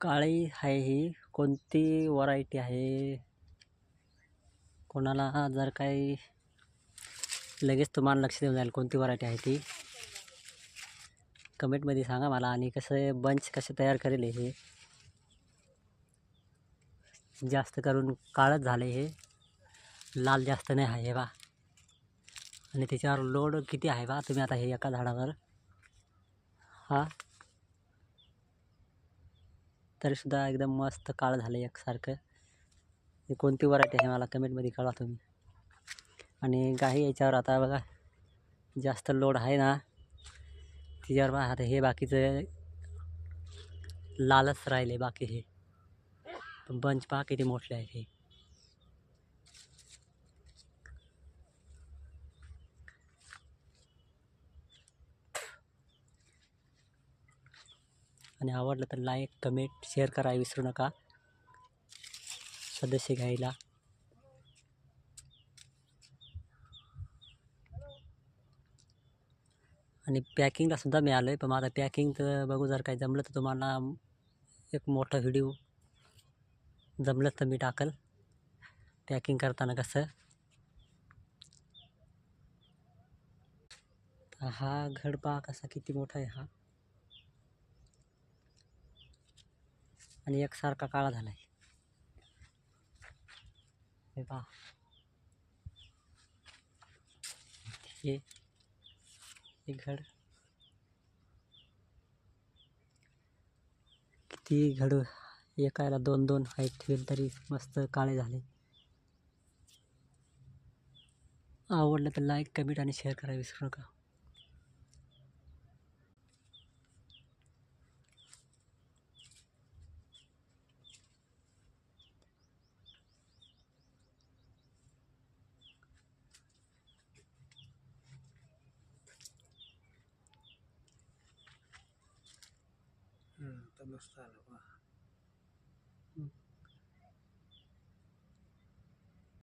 काळी आहे ही कोणती व्हरायटी आहे? कोणाला जर काही लगेच तुम्हाला लक्ष देऊन जाईल कोणती व्हरायटी आहे ती कमेंटमध्ये सांगा मला. आणि कसं बंच कसे तयार करेल हे जास्त करून काळच झाले, हे लाल जास्त नाही आहे बा. आणि त्याच्यावर लोड किती आहे बा. तुम्ही आता हे एका झाडावर हा तरीसुद्धा एकदम मस्त काळ झालं एकसारखं. हे कोणती व्हरायटी आहे मला कमेंटमध्ये कळवा तुम्ही. आणि काही याच्यावर आता बघा जास्त लोड आहे ना तिच्यावर बघा. आता हे बाकीचं लालच राहिले, बाकी हे बंच पहा किती मोठे आहे हे. आणि आवडलं तर लाईक कमेंट शेअर करा विसरू नका सदस्य घ्यायला. आणि पॅकिंगला सुद्धा मी आलो आहे, पण माझं पॅकिंग तर बघू. जर काही जमलं तर तुम्हाला एक मोठा व्हिडिओ जमलं तर मी टाकल पॅकिंग करताना कसं. हा घड पहा कसा किती मोठा आहे हा. आणि एकसारखा काळा झाला आहे हे पहा. हे घड किती घड एकाला दोन दोन हाईट ठेवेल तरी मस्त काळे झाले. आवडलं तर लाईक कमेंट आणि शेअर करा विसरू नका. तर मस्त आलं.